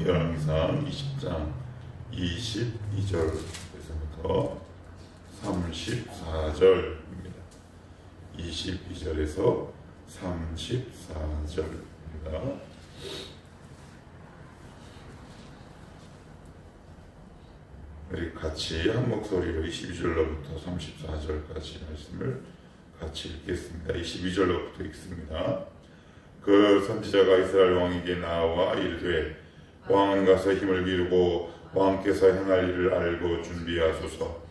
열왕기상 20장 22절에서부터 34절입니다. 22절에서 34절입니다. 우리 같이 한 목소리로 22절로부터 34절까지 말씀을 같이 읽겠습니다. 22절로부터 읽습니다. 그 선지자가 이스라엘 왕에게 나와 이르되 왕은 가서 힘을 기르고 왕께서 행할 일을 알고 준비하소서.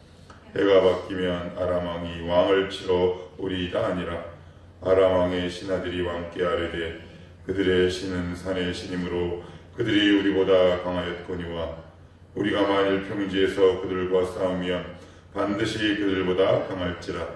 해가 바뀌면 아람 왕이 왕을 치러 오리이다 아니라 아람 왕의 신하들이 왕께 아뢰되 그들의 신은 산의 신이므로 그들이 우리보다 강하였거니와 우리가 만일 평지에서 그들과 싸우면 반드시 그들보다 강할지라.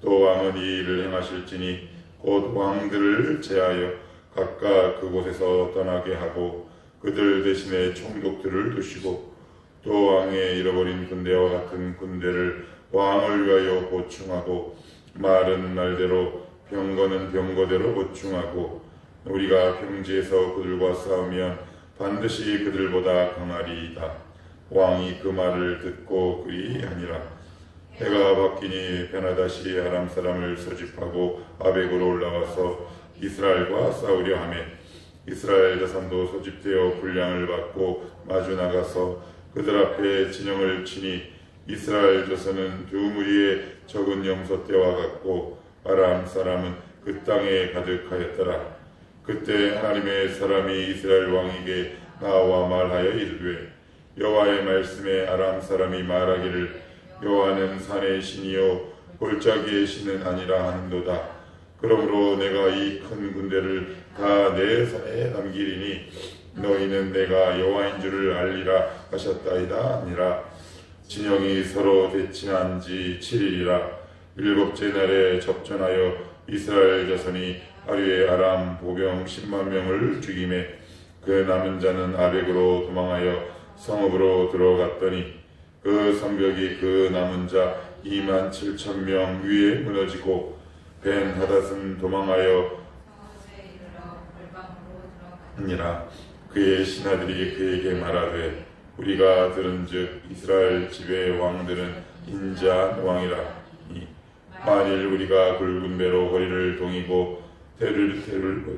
또 왕은 이 일을 행하실지니 곧 왕들을 제하여 각각 그곳에서 떠나게 하고 그들 대신에 총독들을 두시고 또 왕의 잃어버린 군대와 같은 군대를 왕을 위하여 보충하고 말은 말대로 병거는 병거대로 보충하고 우리가 평지에서 그들과 싸우면 반드시 그들보다 강하리이다. 왕이 그 말을 듣고 그리 아니라. 해가 바뀌니 베나다시 아람 사람을 소집하고 아벡으로 올라와서 이스라엘과 싸우려 하며 이스라엘 자산도 소집되어 분량을 받고 마주 나가서 그들 앞에 진영을 치니 이스라엘 자손은 두 무리의 적은 염소 떼와 같고 아람 사람은 그 땅에 가득하였더라. 그때 하나님의 사람이 이스라엘 왕에게 나와 말하여 이르되 여호와의 말씀에 아람 사람이 말하기를 여호와는 산의 신이요 골짜기의 신은 아니라 하는도다. 그러므로 내가 이 큰 군대를 다 내 손에 남기리니 너희는 내가 여호와인 줄을 알리라 하셨다이다 아니라. 진영이 서로 대칭한 지 7일이라. 일곱째 날에 접전하여 이스라엘 자손이 하루에 아람 보병 10만 명을 죽이매 그 남은 자는 아벡으로 도망하여 성읍으로 들어갔더니 그 성벽이 그 남은 자 2만 7천 명 위에 무너지고 벤하닷은 도망하여 아니라. 그의 신하들이 그에게 말하되 우리가 들은즉 이스라엘 집의 왕들은 인자한 왕이라니 만일 우리가 굵은 배로 허리를 동이고 대를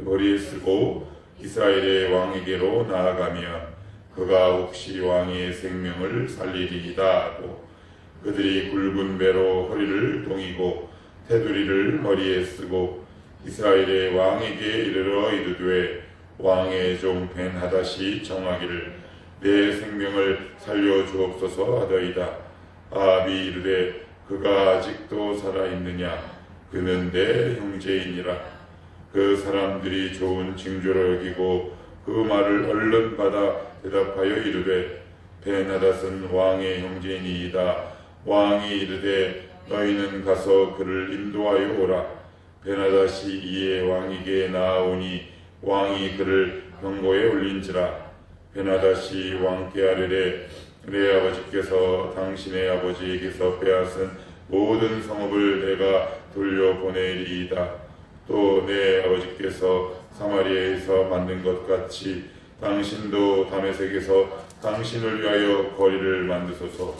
머리에 쓰고 이스라엘의 왕에게로 나아가면 그가 혹시 왕의 생명을 살리리이다 하고 그들이 굵은 배로 허리를 동이고 테두리를 머리에 쓰고 이스라엘의 왕에게 이르러 이르되 왕의 종 벤하닷이 정하기를 내 생명을 살려 주옵소서 하더이다. 아합이 이르되 그가 아직도 살아있느냐 그는 내 형제이니라. 그 사람들이 좋은 징조로 여기고 그 말을 얼른 받아 대답하여 이르되 벤하닷은 왕의 형제이니이다. 왕이 이르되 너희는 가서 그를 인도하여 오라. 벤하닷이 이에 왕에게 나아오니 왕이 그를 병거에 올린지라. 벤하닷이 왕께 아뢰되 내 아버지께서 당신의 아버지에게서 빼앗은 모든 성읍을 내가 돌려보내리이다. 또 내 아버지께서 사마리아에서 만든 것 같이 당신도 다메섹에서 당신을 위하여 거리를 만드소서.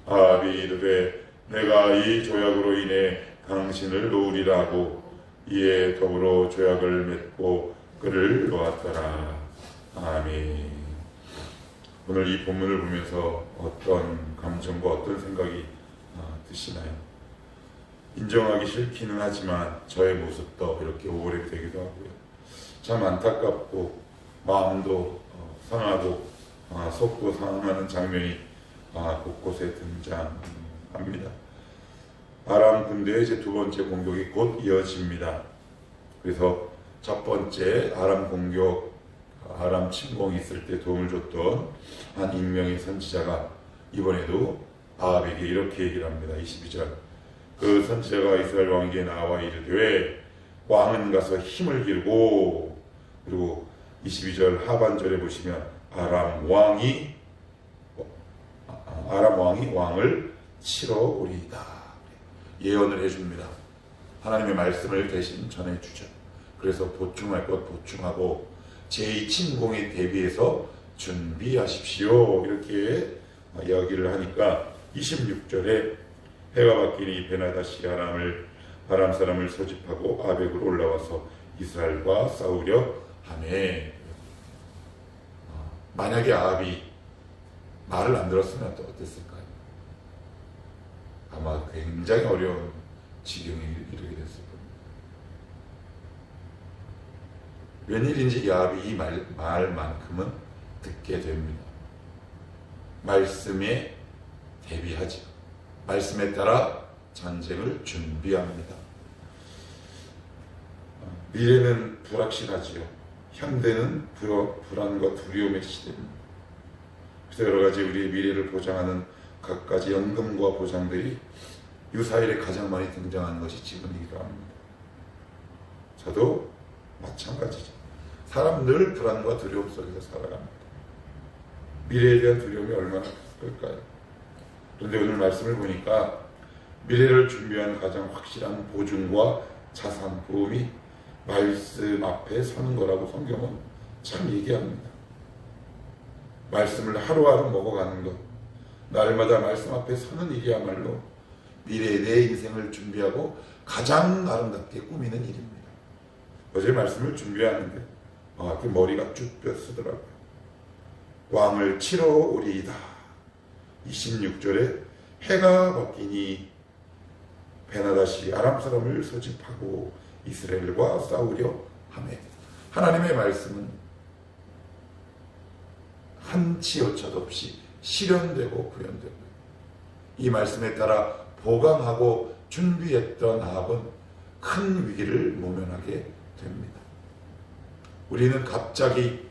아합이 이르되 내가 이 조약으로 인해 당신을 놓으리라 하고 이에 더불어 조약을 맺고 그를 놓았더라. 아멘. 오늘 이 본문을 보면서 어떤 감정과 어떤 생각이 드시나요? 인정하기 싫기는 하지만 저의 모습도 이렇게 오래되기도 하고요. 참 안타깝고 마음도 상하고 속도 상하는 장면이 곳곳에 등장합니다. 아람 군대의 이제 두 번째 공격이 곧 이어집니다. 그래서 첫 번째 아람 공격, 아람 침공이 있을 때 도움을 줬던 한 익명의 선지자가 이번에도 아합에게 이렇게 얘기를 합니다. 22절. 그 선지자가 이스라엘 왕에게 나와 이르되 왕은 가서 힘을 기르고, 그리고 22절 하반절에 보시면 아람 왕이 왕을 치러 오리이다. 예언을 해줍니다. 하나님의 말씀을 대신 전해주죠. 그래서 보충할 것 보충하고 제2침공에 대비해서 준비하십시오. 이렇게 이야기를 하니까 26절에 해가 바뀌니 베나다시 아람 사람을 소집하고 아벡으로 올라와서 이스라엘과 싸우려 하매. 만약에 아합이 말을 안 들었으면 또 어땠을까요? 아마 굉장히 어려운 지경에 이르게 됐을 겁니다. 웬일인지 이 아합이 이 말만큼은 듣게 됩니다. 말씀에 대비하죠. 말씀에 따라 전쟁을 준비합니다. 미래는 불확실하지요. 현대는 불안과 두려움의 시대입니다. 그래서 여러 가지 우리의 미래를 보장하는 갖가지 연금과 보장들이 유사일에 가장 많이 등장하는 것이 지금이기도 합니다. 저도 마찬가지죠. 사람 늘 불안과 두려움 속에서 살아갑니다. 미래에 대한 두려움이 얼마나 클까요? 그런데 오늘 말씀을 보니까 미래를 준비한 가장 확실한 보증과 자산, 보험이 말씀 앞에 서는 거라고 성경은 참 얘기합니다. 말씀을 하루하루 먹어가는 것, 날마다 말씀 앞에 서는 일이야말로 미래의 내 인생을 준비하고 가장 아름답게 꾸미는 일입니다. 어제 말씀을 준비하는데 머리가 쭉 뼈쓰더라고요. 왕을 치러 오리이다. 26절에 해가 바뀌니 베나다시 아람 사람을 소집하고 이스라엘과 싸우려 하매. 하나님의 말씀은 한치 오차도 없이 실현되고 구현되고, 이 말씀에 따라 보강하고 준비했던 아합은 큰 위기를 모면하게 됩니다. 우리는 갑자기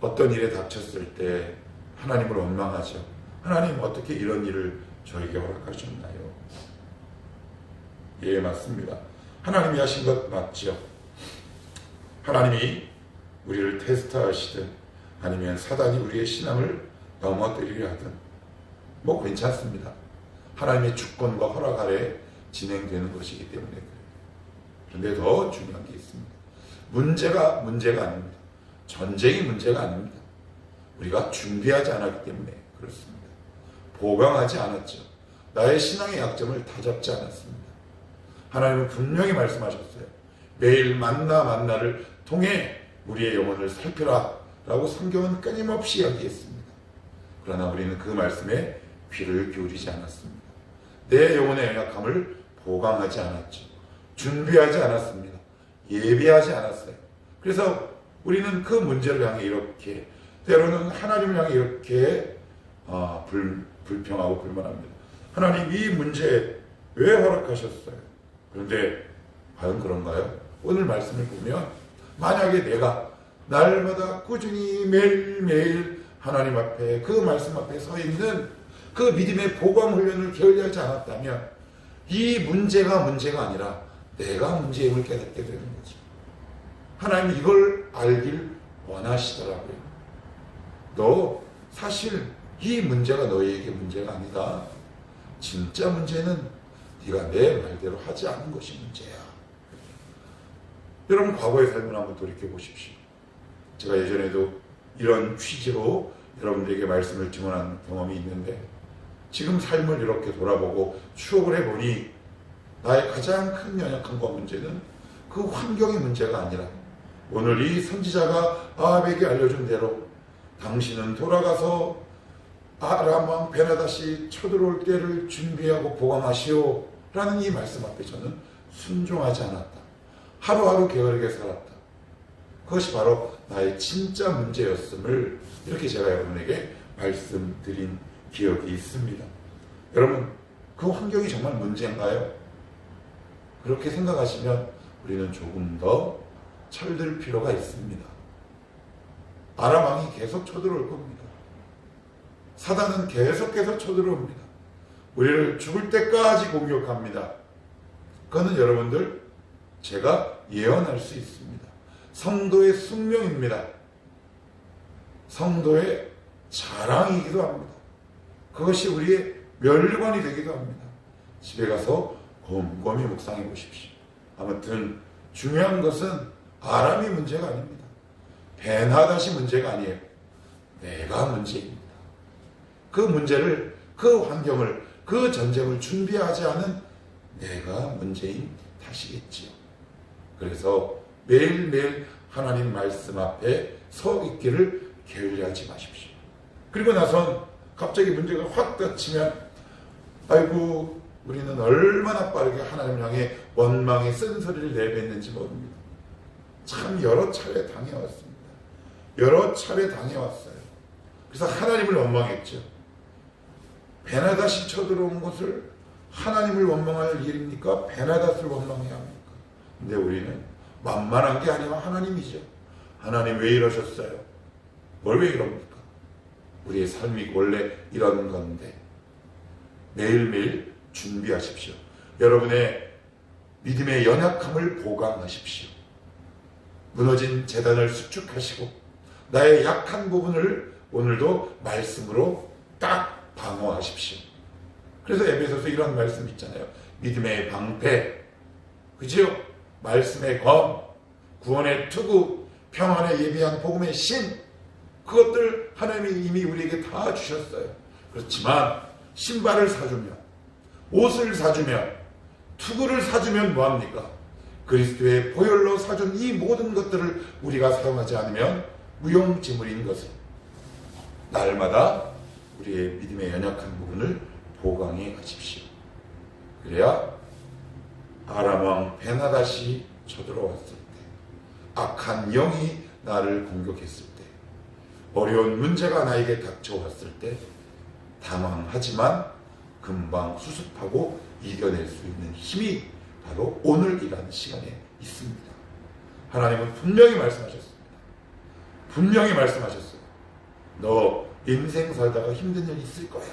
어떤 일에 닥쳤을 때 하나님을 원망하죠. 하나님, 어떻게 이런 일을 저에게 허락하셨나요? 예, 맞습니다. 하나님이 하신 것 맞죠. 하나님이 우리를 테스트하시든 아니면 사단이 우리의 신앙을 넘어뜨리려 하든 뭐 괜찮습니다. 하나님의 주권과 허락 아래 진행되는 것이기 때문에 그래요. 그런데 더 중요한 게 있습니다. 문제가 아닙니다. 전쟁이 문제가 아닙니다. 우리가 준비하지 않았기 때문에 그렇습니다. 보강하지 않았죠. 나의 신앙의 약점을 다잡지 않았습니다. 하나님은 분명히 말씀하셨어요. 매일 만나를 통해 우리의 영혼을 살펴라 라고 성경은 끊임없이 이야기했습니다. 그러나 우리는 그 말씀에 귀를 기울이지 않았습니다. 내 영혼의 연약함을 보강하지 않았죠. 준비하지 않았습니다. 예비하지 않았어요. 그래서 우리는 그 문제를 향해 이렇게, 때로는 하나님을 향해 이렇게 불평하고 불만합니다. 하나님, 이 문제 왜 허락하셨어요? 그런데 과연 그런가요? 오늘 말씀을 보면 만약에 내가 날마다 꾸준히 매일매일 하나님 앞에, 그 말씀 앞에 서 있는 그 믿음의 보강 훈련을 게을리하지 않았다면 이 문제가 아니라 내가 문제임을 깨닫게 되는 거죠. 하나님은 이걸 알길 원하시더라고요. 너 사실 이 문제가 너에게 문제가 아니다. 진짜 문제는 네가 내 말대로 하지 않은 것이 문제야. 여러분, 과거의 삶을 한번 돌이켜 보십시오. 제가 예전에도 이런 취지로 여러분들에게 말씀을 증언한 경험이 있는데, 지금 삶을 이렇게 돌아보고 추억을 해보니 나의 가장 큰 연약함과 문제는 그 환경의 문제가 아니라, 오늘 이 선지자가 아합에게 알려준 대로 당신은 돌아가서 아람 왕 베나다시 쳐들어올 때를 준비하고 보강하시오 라는 이 말씀 앞에 저는 순종하지 않았다. 하루하루 게으르게 살았다. 그것이 바로 나의 진짜 문제였음을 이렇게 제가 여러분에게 말씀드린 기억이 있습니다. 여러분, 그 환경이 정말 문제인가요? 그렇게 생각하시면 우리는 조금 더 철들 필요가 있습니다. 아람 왕이 계속 쳐들어올 겁니다. 사단은 계속해서 쳐들어옵니다. 우리를 죽을 때까지 공격합니다. 그거는 여러분들, 제가 예언할 수 있습니다. 성도의 숙명입니다. 성도의 자랑이기도 합니다. 그것이 우리의 멸관이 되기도 합니다. 집에 가서 곰곰이 묵상해 보십시오. 아무튼 중요한 것은 아람이 문제가 아닙니다. 베나다시 문제가 아니에요. 내가 문제입니다. 그 문제를, 그 환경을, 그 전쟁을 준비하지 않은 내가 문제인 탓이겠지요. 그래서 매일매일 하나님 말씀 앞에 서 있기를 게을리하지 마십시오. 그리고 나선 갑자기 문제가 확 닥치면 아이고 우리는 얼마나 빠르게 하나님을 향해 원망의 쓴소리를 내뱉는지 모릅니다. 참 여러 차례 당해왔습니다. 여러 차례 당해왔어요. 그래서 하나님을 원망했죠. 베나닷이 쳐들어온 것을 하나님을 원망할 일입니까? 베나닷을 원망해야 합니까? 근데 우리는 만만한 게 아니라 하나님이죠. 하나님 왜 이러셨어요? 뭘 왜 이럽니까? 우리의 삶이 원래 이런 건데 매일매일 준비하십시오. 여러분의 믿음의 연약함을 보강하십시오. 무너진 재단을 수축하시고 나의 약한 부분을 오늘도 말씀으로 딱 방어하십시오. 그래서 에베소서 이런 말씀 있잖아요. 믿음의 방패, 그죠? 말씀의 검, 구원의 투구, 평안에 예비한 복음의 신, 그것들 하나님이 이미 우리에게 다 주셨어요. 그렇지만 신발을 사주면, 옷을 사주면, 투구를 사주면 뭐합니까? 그리스도의 보혈로 사준 이 모든 것들을 우리가 사용하지 않으면 무용지물인 것을 날마다 우리의 믿음의 연약한 부분을 보강해 가십시오. 그래야 아람왕 베나닷이 쳐들어왔을 때, 악한 영이 나를 공격했을 때, 어려운 문제가 나에게 닥쳐왔을 때 당황하지만 금방 수습하고 이겨낼 수 있는 힘이 바로 오늘이라는 시간에 있습니다. 하나님은 분명히 말씀하셨습니다. 분명히 말씀하셨어요. 너 인생 살다가 힘든 일 있을 거야.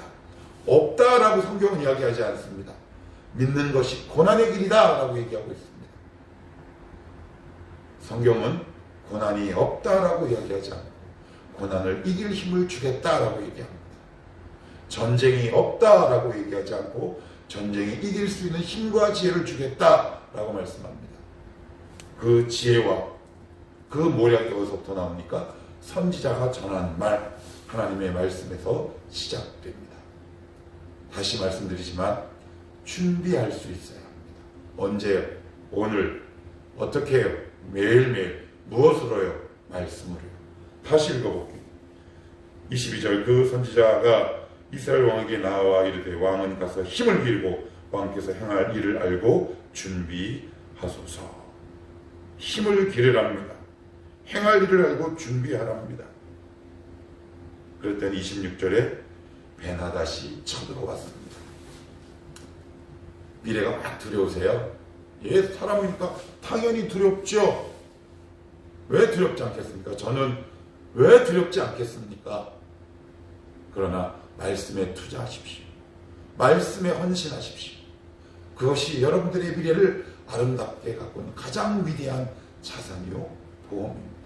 없다라고 성경은 이야기하지 않습니다. 믿는 것이 고난의 길이다 라고 얘기하고 있습니다. 성경은 고난이 없다라고 이야기하지 않고 고난을 이길 힘을 주겠다라고 얘기합니다. 전쟁이 없다라고 얘기하지 않고 전쟁이 이길 수 있는 힘과 지혜를 주겠다라고 말씀합니다. 그 지혜와 그 모략이 어디서부터 나옵니까? 선지자가 전한 말, 하나님의 말씀에서 시작됩니다. 다시 말씀드리지만 준비할 수 있어야 합니다. 언제요? 오늘. 어떻게 해요? 매일매일. 무엇으로요? 말씀으로요. 다시 읽어볼게요. 22절 그 선지자가 이스라엘 왕에게 나와 이르되 왕은 가서 힘을 기르고 왕께서 행할 일을 알고 준비하소서. 힘을 기르랍니다. 행할 일을 알고 준비하랍니다. 그랬더니 26절에 베나닷이 쳐들어왔습니다. 미래가 막 두려우세요? 예, 사람이니까 당연히 두렵죠. 왜 두렵지 않겠습니까? 저는 왜 두렵지 않겠습니까? 그러나 말씀에 투자하십시오. 말씀에 헌신하십시오. 그것이 여러분들의 미래를 아름답게 가꾸는 가장 위대한 자산이요 보험입니다.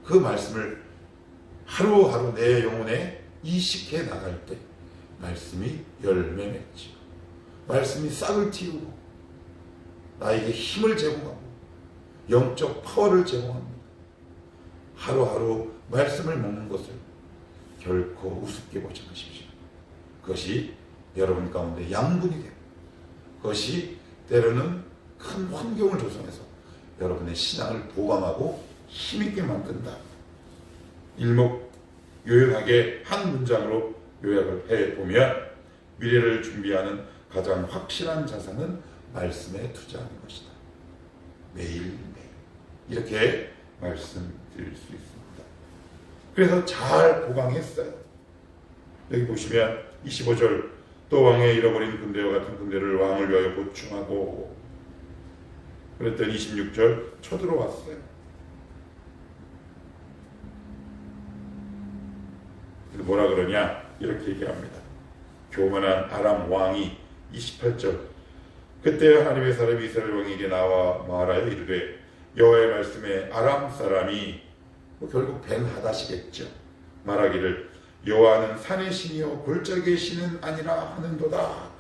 그 말씀을 하루하루 내 영혼에 이식해 나갈 때 말씀이 열매 맺지요. 말씀이 싹을 틔우고 나에게 힘을 제공하고 영적 파워를 제공합니다. 하루하루 말씀을 먹는 것을 결코 우습게 보지 마십시오. 그것이 여러분 가운데 양분이 되고 그것이 때로는 큰 환경을 조성해서 여러분의 신앙을 보강하고 힘있게 만든다. 일목요연하게 한 문장으로 요약을 해보면 미래를 준비하는 가장 확실한 자산은 말씀에 투자하는 것이다. 매일매일 이렇게 말씀드릴 수 있습니다. 그래서 잘 보강했어요. 여기 보시면 25절 또 왕의 잃어버린 군대와 같은 군대를 왕을 위하여 보충하고 그랬더니 26절 쳐들어왔어요. 뭐라 그러냐 이렇게 얘기합니다. 교만한 아람 왕이 28절 그때 하나님의 사람이 이스라엘 왕에게 나와 말하여 이르되 여호와의 말씀에 아람 사람이 결국 벤하닷이겠죠. 말하기를 여호와는 산의 신이요 골짜기의 신은 아니라 하는도다.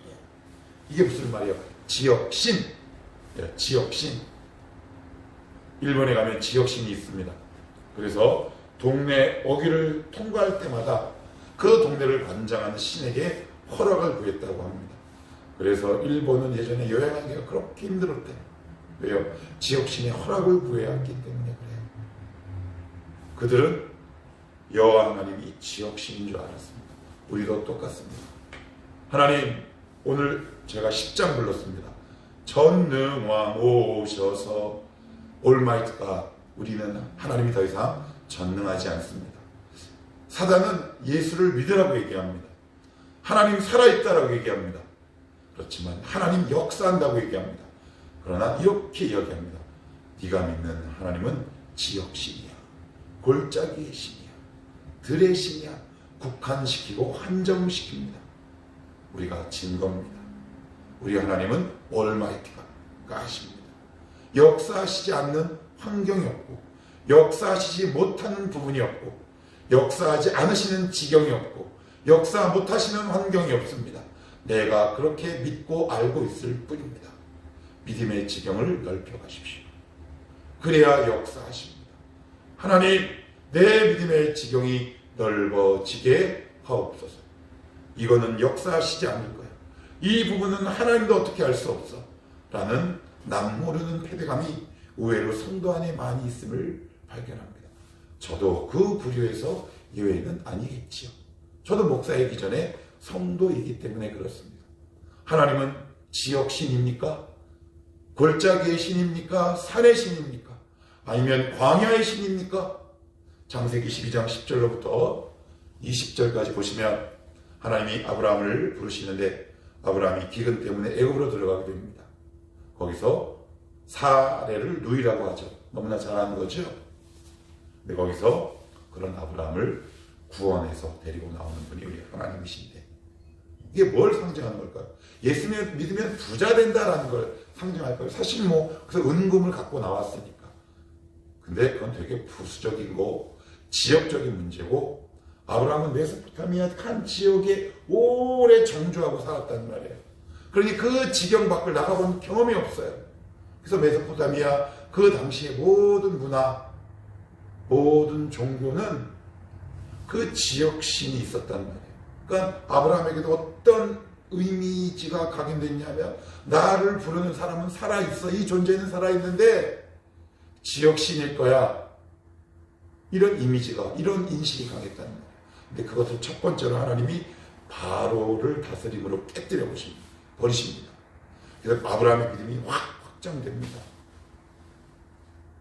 이게 무슨 말이에요? 지역신. 지역신. 일본에 가면 지역신이 있습니다. 그래서 동네 어귀를 통과할 때마다 그 동네를 관장하는 신에게 허락을 구했다고 합니다. 그래서 일본은 예전에 여행하기가 그렇게 힘들었대요. 왜요? 지역신의 허락을 구해야 했기 때문에 그래요. 그들은 여호와 하나님이 지역신인 줄 알았습니다. 우리도 똑같습니다. 하나님, 오늘 제가 10장 불렀습니다. 전능왕 오셔서 올마이트가, 우리는 하나님이 더 이상 전능하지 않습니다. 사단은 예수를 믿으라고 얘기합니다. 하나님 살아있다라고 얘기합니다. 그렇지만 하나님 역사한다고 얘기합니다. 그러나 이렇게 이야기합니다. 네가 믿는 하나님은 지역신이야, 골짜기의 신이야, 들의 신이야. 국한시키고 한정시킵니다. 우리가 진 겁니다. 우리 하나님은 올마이티가 하십니다. 역사하시지 않는 환경이 없고, 역사하시지 못하는 부분이 없고, 역사하지 않으시는 지경이 없고, 역사 못하시는 환경이 없습니다. 내가 그렇게 믿고 알고 있을 뿐입니다. 믿음의 지경을 넓혀 가십시오. 그래야 역사하십니다. 하나님, 내 믿음의 지경이 넓어지게 하옵소서. 이거는 역사하시지 않을 거야. 이 부분은 하나님도 어떻게 알 수 없어. 라는 남 모르는 패배감이 의외로 성도 안에 많이 있음을 발견합니다. 저도 그 부류에서 예외는 아니겠지요. 저도 목사이기 전에 성도이기 때문에 그렇습니다. 하나님은 지역신입니까? 골짜기의 신입니까? 산의 신입니까? 아니면 광야의 신입니까? 창세기 12장 10절로부터 20절까지 보시면 하나님이 아브라함을 부르시는데, 아브라함이 기근 때문에 애굽으로 들어가게 됩니다. 거기서 사례를 누이라고 하죠. 너무나 잘 아는 거죠. 근데 거기서 그런 아브라함을 구원해서 데리고 나오는 분이 우리 하나님이신데, 이게 뭘 상징하는 걸까요? 예수 믿으면 부자 된다라는 걸 상징할까요? 사실 그래서 은금을 갖고 나왔으니까. 근데 그건 되게 부수적인 거, 지역적인 문제고, 아브라함은 메소포타미아 한 지역에 오래 정주하고 살았단 말이에요. 그러니 그 지경 밖을 나가본 경험이 없어요. 그래서 메소포타미아 그 당시의 모든 문화, 모든 종교는 그 지역신이 있었단 말이에요. 그러니까 아브라함에게도 어떤 이미지가 각인됐냐면, 나를 부르는 사람은 살아있어. 이 존재는 살아있는데 지역신일 거야. 이런 이미지가, 이런 인식이 강했다는 거예요. 근데 그것을 첫 번째로 하나님이 바로를 다스림으로 깨뜨려 버리십니다. 그래서 아브라함의 믿음이 확장됩니다.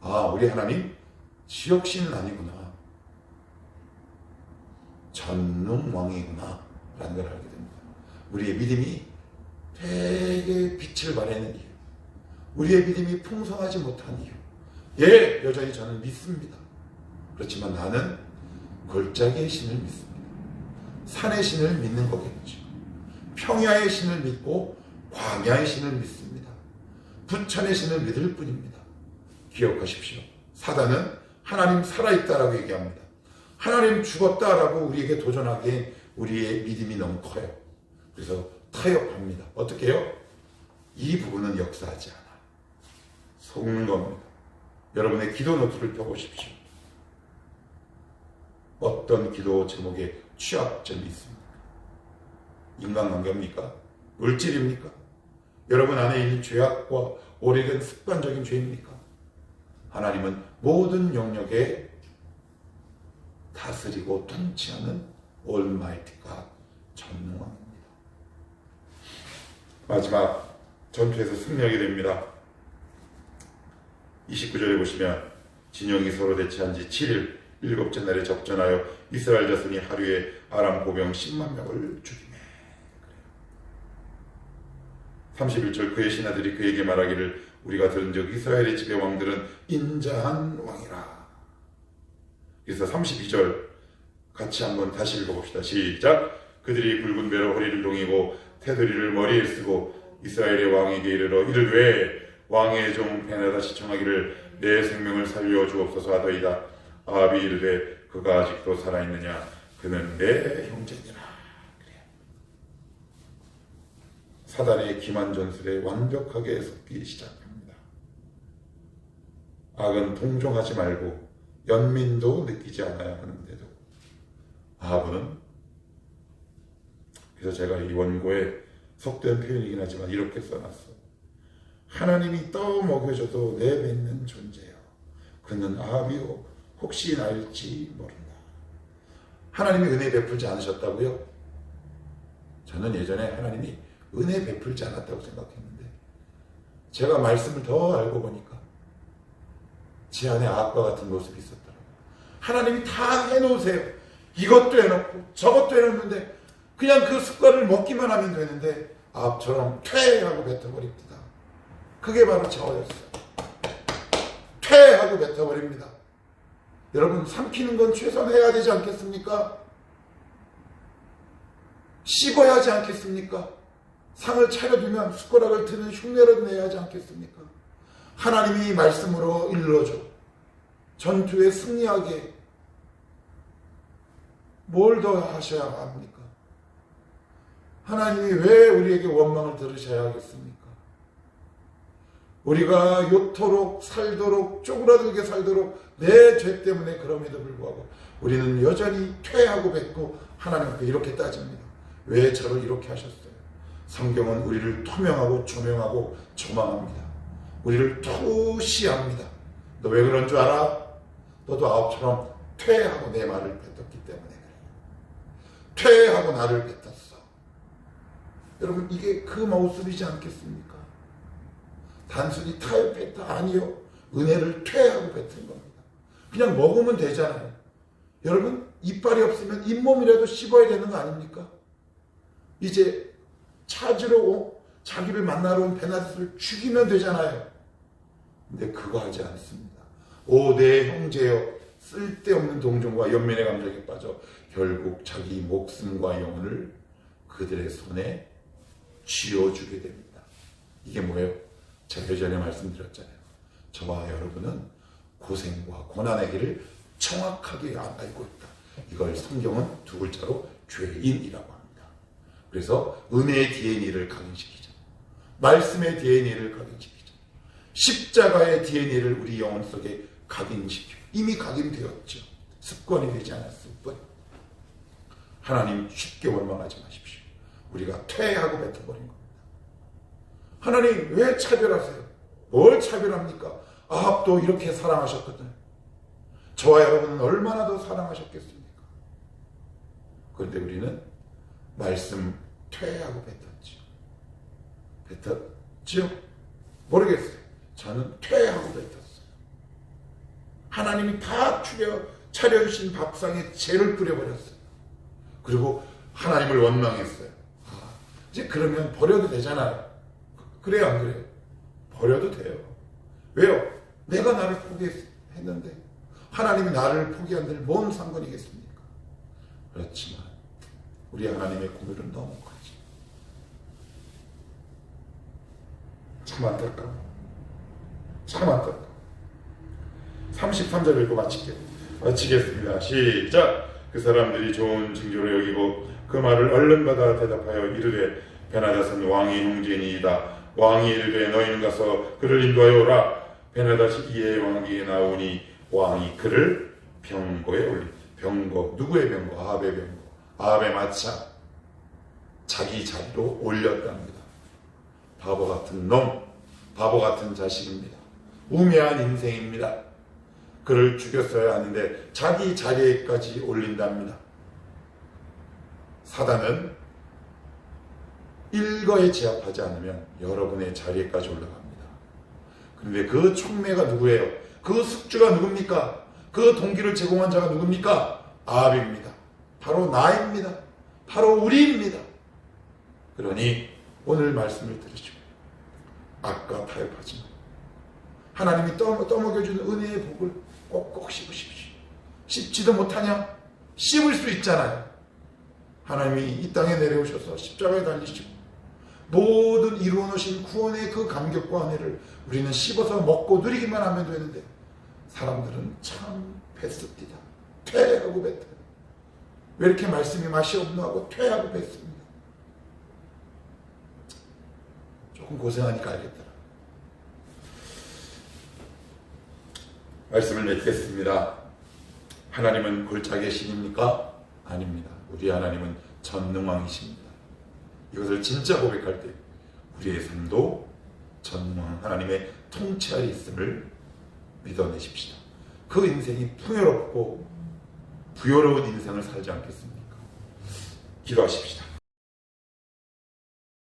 아, 우리 하나님 지역신은 아니구나, 전능왕이구나 라는 걸 알게 됩니다. 우리의 믿음이 되게 빛을 발하는 이유, 우리의 믿음이 풍성하지 못한 이유, 예, 여전히 저는 믿습니다. 그렇지만 나는 골짜기의 신을 믿습니다. 산의 신을 믿는 거겠죠. 평야의 신을 믿고 광야의 신을 믿습니다. 부천의 신을 믿을 뿐입니다. 기억하십시오. 사단은 하나님 살아있다라고 얘기합니다. 하나님 죽었다라고 우리에게 도전하기에 우리의 믿음이 너무 커요. 그래서 타협합니다. 어떻게 해요? 이 부분은 역사하지 않아. 속는 겁니다. 여러분의 기도 노트를 펴보십시오. 어떤 기도 제목에 취약점이 있습니까? 인간관계입니까? 물질입니까? 여러분 안에 있는 죄악과 오래된 습관적인 죄입니까? 하나님은 모든 영역에 다스리고 통치하는 올마이티가 전능왕입니다. 마지막 전투에서 승리하게 됩니다. 29절에 보시면 진영이 서로 대치한 지 7일, 일곱째 날에 접전하여 이스라엘 자손이 하루에 아람 보병 10만 명을 죽이매. 31절, 그의 신하들이 그에게 말하기를 우리가 들은 적 이스라엘의 집의 왕들은 인자한 왕이라. 그래서 32절 같이 한번 다시 읽어봅시다. 시작. 그들이 굵은 배로 허리를 동이고 테두리를 머리에 쓰고 이스라엘의 왕에게 이르러 이르되 왕의 종 베나다시 청하기를 내 생명을 살려 주옵소서 하더이다. 아합이 이르되 그가 아직도 살아있느냐? 그는 내 형제니라. 사단의 기만 전술에 완벽하게 섞기 시작합니다. 악은 동정하지 말고 연민도 느끼지 않아야 하는데도 아합은, 그래서 제가 이 원고에 속된 표현이긴 하지만 이렇게 써놨어. 하나님이 떠먹여줘도 내뱉는 존재요. 그는 아합이요 혹시 날지 모른다. 하나님이 은혜 베풀지 않으셨다고요? 저는 예전에 하나님이 은혜 베풀지 않았다고 생각했는데 제가 말씀을 더 알고 보니까 제 안에 아합과 같은 모습이 있었더라고요. 하나님이 다 해놓으세요. 이것도 해놓고 저것도 해놓는데 그냥 그 습관을 먹기만 하면 되는데 아합처럼 퇴하고 뱉어버립니다. 그게 바로 저였어요. 퇴하고 뱉어버립니다. 여러분, 삼키는 건 최소한 해야 되지 않겠습니까? 씹어야 하지 않겠습니까? 상을 차려두면 숟가락을 드는 흉내를 내야 하지 않겠습니까? 하나님이 말씀으로 일러줘 전투에 승리하게 뭘 더 하셔야 합니까? 하나님이 왜 우리에게 원망을 들으셔야 하겠습니까? 우리가 요토록 살도록 쪼그라들게 살도록 내 죄 때문에 그럼에도 불구하고 우리는 여전히 퇴하고 뱉고 하나님 앞에 이렇게 따집니다. 왜 저를 이렇게 하셨어요? 성경은 우리를 토명하고 조명하고 조망합니다. 우리를 투시합니다. 너 왜 그런 줄 알아? 너도 아합처럼 퇴하고 내 말을 뱉었기 때문에 그래. 퇴하고 나를 뱉었어. 여러분, 이게 그 모습이지 않겠습니까? 단순히 타협했다 아니요. 은혜를 퇴하고 뱉은 겁니다. 그냥 먹으면 되잖아요. 여러분, 이빨이 없으면 잇몸이라도 씹어야 되는 거 아닙니까? 이제 찾으러 자기를 만나러 온 베나듯을 죽이면 되잖아요. 근데 그거 하지 않습니다. 오 내 형제여, 쓸데없는 동정과 연민의 감정에 빠져 결국 자기 목숨과 영혼을 그들의 손에 쥐어주게 됩니다. 이게 뭐예요? 제가 예전에 말씀드렸잖아요. 저와 여러분은 고생과 고난의 길을 정확하게 알고 있다. 이걸 성경은 두 글자로 죄인이라고 합니다. 그래서 은혜의 DNA를 각인시키죠. 말씀의 DNA를 각인시키죠. 십자가의 DNA를 우리 영혼 속에 각인시키고 이미 각인되었죠. 습관이 되지 않았을 뿐. 하나님 쉽게 원망하지 마십시오. 우리가 퇴하고 뱉어버린 겁니다. 하나님 왜 차별하세요? 뭘 차별합니까? 아합도 이렇게 사랑하셨거든. 저와 여러분은 얼마나 더 사랑하셨겠습니까? 그런데 우리는 말씀 퇴하고 뱉었죠. 뱉었죠? 모르겠어요. 저는 퇴하고 뱉었어요. 하나님이 다 차려주신 밥상에 죄를 뿌려버렸어요. 그리고 하나님을 원망했어요. 이제 그러면 버려도 되잖아요. 그래요, 안 그래요? 버려도 돼요. 왜요? 내가 나를 포기했는데 하나님이 나를 포기한들 뭔 상관이겠습니까? 그렇지만 우리 하나님의 공의는 너무 크지. 참 안타까워. 참 안타까워. 33절 읽고 마치겠습니다. 시작. 그 사람들이 좋은 징조로 여기고 그 말을 얼른 받아 대답하여 이르되 베나닷은 왕의 형제니이다. 왕이 이르되 너희는 가서 그를 인도하여 오라. 베나닷이 이에 왕에게 나오니 왕이 그를 병거에 올린. 병거, 누구의 병거? 아합의 병거. 아합의 마차. 자기 자리로 올렸답니다. 바보 같은 놈, 바보 같은 자식입니다. 우매한 인생입니다. 그를 죽였어야 하는데 자기 자리에까지 올린답니다. 사단은 일거에 제압하지 않으면 여러분의 자리에까지 올라갑니다. 그런데 그 촉매가 누구예요? 그 숙주가 누굽니까? 그 동기를 제공한 자가 누굽니까? 아합입니다. 바로 나입니다. 바로 우리입니다. 그러니 오늘 말씀을 들으시고 악과 타협하지 마. 하나님이 떠먹여주는 은혜의 복을 꼭꼭 씹으십시오. 씹지도 못하냐? 씹을 수 있잖아요. 하나님이 이 땅에 내려오셔서 십자가에 달리시고 모든 이루어놓으신 구원의 그 감격과 은혜를 우리는 씹어서 먹고 누리기만 하면 되는데 사람들은 참 뱉습니다. 퇴하고 뱉어요. 왜 이렇게 말씀이 맛이 없나 하고 퇴하고 뱉습니다. 조금 고생하니까 알겠더라. 말씀을 맺겠습니다. 하나님은 골짜기의 신입니까? 아닙니다. 우리 하나님은 전능왕이십니다. 이것을 진짜 고백할 때 우리의 삶도 전능왕 하나님의 통치 아래 있음을 믿어내십시다. 그 인생이 풍요롭고 부여로운 인생을 살지 않겠습니까? 기도하십시다.